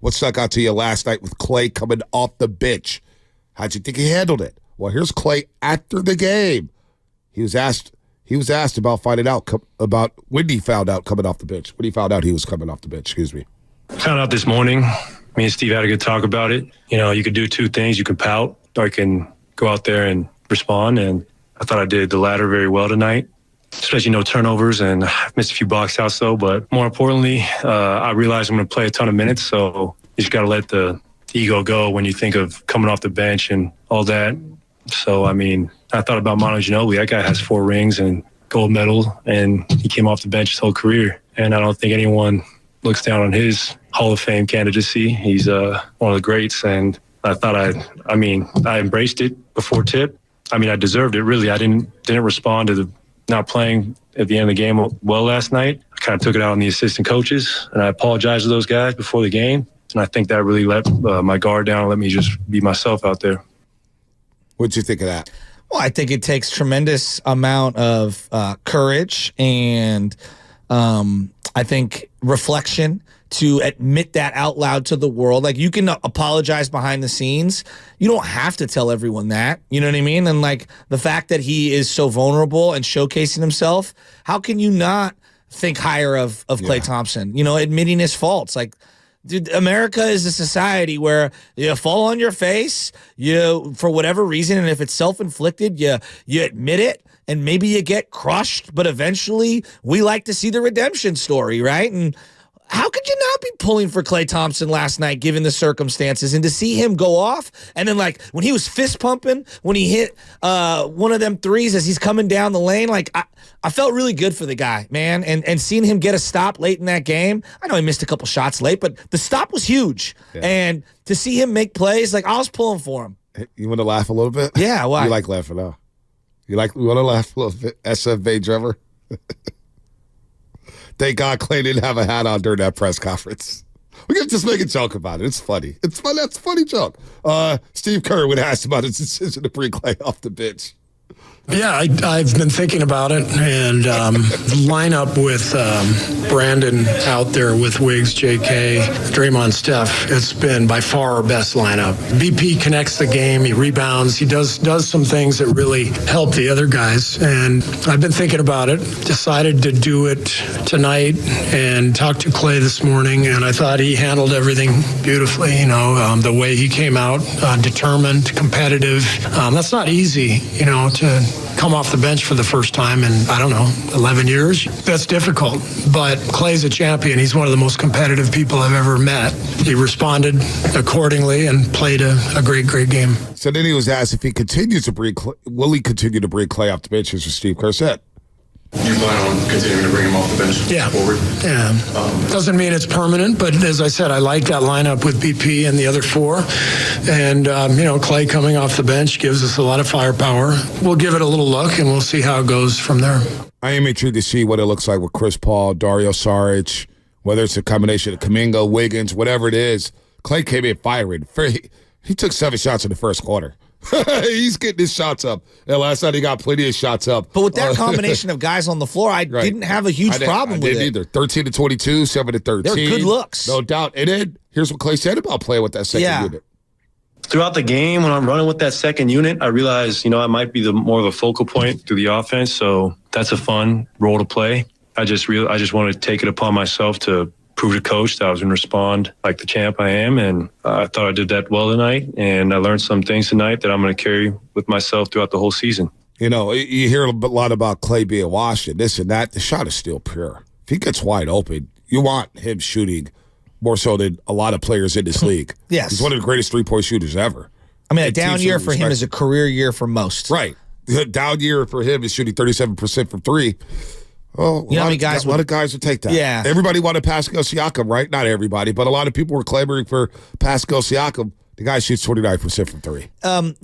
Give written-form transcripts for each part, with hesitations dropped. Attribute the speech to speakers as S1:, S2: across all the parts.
S1: What stuck out to you last night with Klay coming off the bench? How'd you think he handled it? Well, here's Klay after the game. He was asked about finding out about when he found out coming off the bench. When he found out he was coming off the bench, excuse me.
S2: Found out this morning. Me and Steve had a good talk about it. You know, you could do two things. You can pout, or you can go out there and respond. And I thought I did the latter very well tonight, especially no turnovers, and I've missed a few box outs though. But more importantly, I realized I'm going to play a ton of minutes, so you just got to let the ego go when you think of coming off the bench and all that. So, I mean, I thought about Manu Ginobili. That guy has 4 rings and gold medal, and he came off the bench his whole career. And I don't think anyone looks down on his Hall of Fame candidacy. He's one of the greats, and I thought I embraced it before tip. I mean, I deserved it, really. I didn't respond to the not playing at the end of the game well last night. I kind of took it out on the assistant coaches, and I apologized to those guys before the game. And I think that really let my guard down and let me just be myself out there.
S1: What'd you think of that?
S3: Well, I think it takes tremendous amount of courage and I think reflection to admit that out loud to the world. Like, you can apologize behind the scenes. You don't have to tell everyone that. You know what I mean? And like the fact that he is so vulnerable and showcasing himself, how can you not think higher of Klay Thompson? You know, admitting his faults. Like, dude, America is a society where you fall on your face, you, for whatever reason, and if it's self-inflicted, you admit it, and maybe you get crushed, but eventually we like to see the redemption story, right? And how could you not be pulling for Klay Thompson last night, given the circumstances, and to see him go off, and then like when he was fist pumping, when he hit one of them threes as he's coming down the lane, like I felt really good for the guy, man, and seeing him get a stop late in that game. I know he missed a couple shots late, but the stop was huge, and to see him make plays, like I was pulling for him.
S1: You want to laugh a little bit?
S3: Yeah, why?
S1: You like laughing now? You want to laugh a little bit? SFA Trevor. Thank God Klay didn't have a hat on during that press conference. We can just make a joke about it. It's funny. It's fun. That's a funny joke. Steve Kerr would ask about his decision to bring Klay off the bench.
S4: Yeah, I've been thinking about it, and line up with Brandon out there with Wiggs, J.K., Draymond, Steph. It's been by far our best lineup. BP connects the game. He rebounds. He does some things that really help the other guys, and I've been thinking about it. Decided to do it tonight and talked to Klay this morning, and I thought he handled everything beautifully. You know, the way he came out, determined, competitive. That's not easy, you know, to come off the bench for the first time in, 11 years. That's difficult, but Klay's a champion. He's one of the most competitive people I've ever met. He responded accordingly and played a great game.
S1: So then he was asked if he continues to bring will he continue to bring Klay off the bench, as Steve Kerr said.
S5: You plan on continuing to bring him off the bench forward?
S4: Yeah. Doesn't mean it's permanent, but as I said, I like that lineup with BP and the other 4. And, Klay coming off the bench gives us a lot of firepower. We'll give it a little look, and we'll see how it goes from there. I
S1: am intrigued to see what it looks like with Chris Paul, Dario Saric, whether it's a combination of Kuminga, Wiggins, whatever it is. Klay came in firing. He took 7 shots in the first quarter. He's getting his shots up. And last night he got plenty of shots up.
S3: But with that combination of guys on the floor, I didn't have a huge problem with it.
S1: I didn't either. 13 to 22, 7 to 13.
S3: They're good looks.
S1: No doubt. And then here's what Klay said about playing with that second unit.
S2: Throughout the game, when I'm running with that second unit, I realize, I might be more of a focal point through the offense. So that's a fun role to play. I just wanted to take it upon myself to prove to coach that I was going to respond like the champ I am, and I thought I did that well tonight, and I learned some things tonight that I'm going to carry with myself throughout the whole season.
S1: You know, you hear a lot about Klay being washed and this and that. The shot is still pure. If he gets wide open, you want him shooting more so than a lot of players in this league.
S3: Yes.
S1: He's one of the greatest three-point shooters ever.
S3: I mean, a down year for him is a career year for most.
S1: Right. The down year for him is shooting 37% from 3. Oh,
S3: a lot of
S1: guys would take that.
S3: Yeah.
S1: Everybody wanted Pascal Siakam, right? Not everybody, but a lot of people were clamoring for Pascal Siakam. The guy shoots 29% from 3.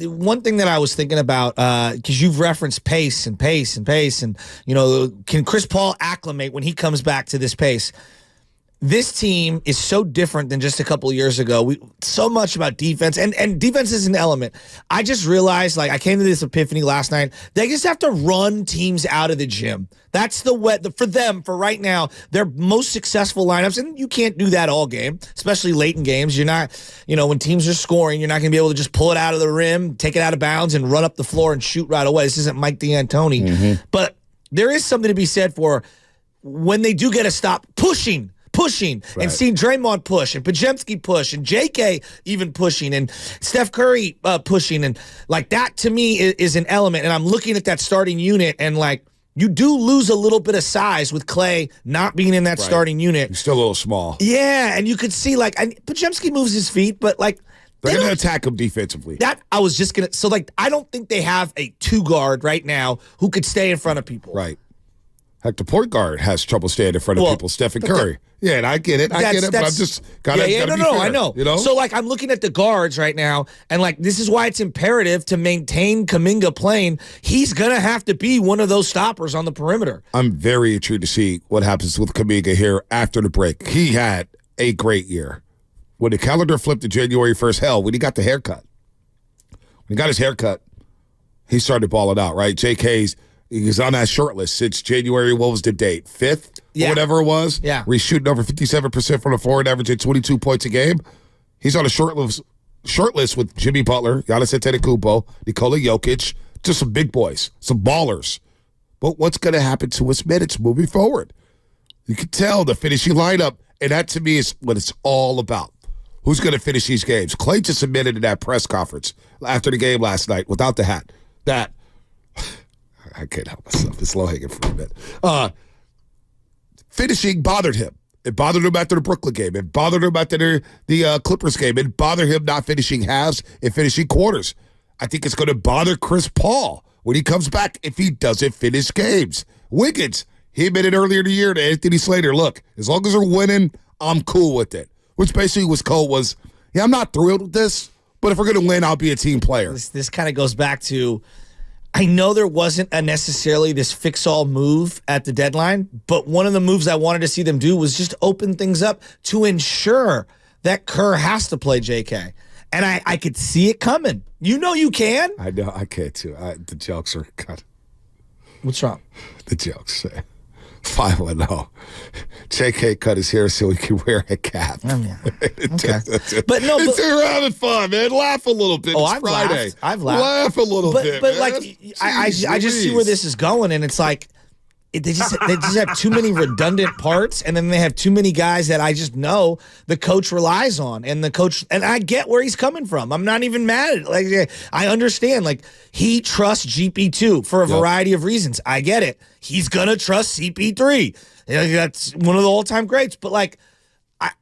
S3: One thing that I was thinking about, because you've referenced pace, and, can Chris Paul acclimate when he comes back to this pace? this team is so different than just a couple of years ago. So much about defense, and defense is an element. I just realized, like, I came to this epiphany last night. They just have to run teams out of the gym. That's for them, for right now, their most successful lineups, and you can't do that all game, especially late in games. You're not, when teams are scoring, you're not going to be able to just pull it out of the rim, take it out of bounds, and run up the floor and shoot right away. This isn't Mike D'Antoni. Mm-hmm. But there is something to be said for when they do get a stop, pushing, right, and seeing Draymond push and Podziemski push and JK even pushing and Steph Curry pushing, and like that to me is an element. And I'm looking at that starting unit, and like you do lose a little bit of size with Klay not being in that starting unit.
S1: He's still a little small.
S3: Yeah, and you could see like Podziemski moves his feet, but like
S1: they're going to attack him defensively.
S3: That I was just going to. So like I don't think they have a 2 guard right now who could stay in front of people.
S1: Right. Heck, the point guard has trouble staying in front of people, Stephen Curry. Yeah, and I get it. But I'm just gotta be fair,
S3: I know. So, like, I'm looking at the guards right now, and, like, this is why it's imperative to maintain Kuminga playing. He's going to have to be one of those stoppers on the perimeter.
S1: I'm very intrigued to see what happens with Kuminga here after the break. He had a great year. When the calendar flipped to January 1st, hell, when he got the haircut. When he got his haircut, he started balling out, right? He's on that short list since January. What was the date? 5th? Or whatever it was.
S3: Yeah.
S1: Where he's shooting over 57% from the floor and averaging 22 points a game. He's on a short list with Jimmy Butler, Giannis Antetokounmpo, Nikola Jokic, just some big boys, some ballers. But what's going to happen to his minutes moving forward? You can tell the finishing lineup, and that to me is what it's all about. Who's going to finish these games? Klay just admitted in that press conference after the game last night without the hat that I can't help myself. It's low-hanging fruit, man. Finishing bothered him. It bothered him after the Brooklyn game. It bothered him after the Clippers game. It bothered him not finishing halves and finishing quarters. I think it's going to bother Chris Paul when he comes back if he doesn't finish games. Wiggins, he admitted earlier in the year to Anthony Slater, look, as long as they're winning, I'm cool with it. Which basically was, I'm not thrilled with this, but if we're going to win, I'll be a team player.
S3: This kind of goes back to, I know there wasn't necessarily this fix-all move at the deadline, but one of the moves I wanted to see them do was just open things up to ensure that Kerr has to play JK. And I could see it coming. You know you can.
S1: I know, I can too. The jokes are cut.
S3: What's wrong?
S1: The jokes say 5-0. JK cut his hair so he can wear a cap.
S3: Yeah. Okay.
S1: But we're having fun, man. Laugh a little bit. It's Friday.
S3: I've laughed.
S1: Laugh a little bit.
S3: But
S1: man.
S3: like, I just see where this is going, and it's like they just have too many redundant parts, and then they have too many guys that I just know the coach relies on, and I get where he's coming from. I'm not even mad at it. Like, I understand. Like, he trusts GP2 for a variety of reasons. I get it. He's gonna trust CP3. That's one of the all-time greats. But like,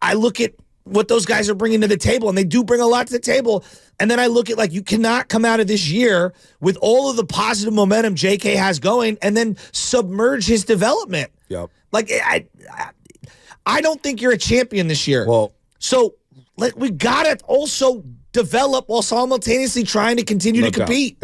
S3: I look at what those guys are bringing to the table, and they do bring a lot to the table. And then I look at, like, you cannot come out of this year with all of the positive momentum JK has going and then submerge his development.
S1: Yep.
S3: Like, I don't think you're a champion this year.
S1: Well,
S3: so we got to also develop while simultaneously trying to continue to compete.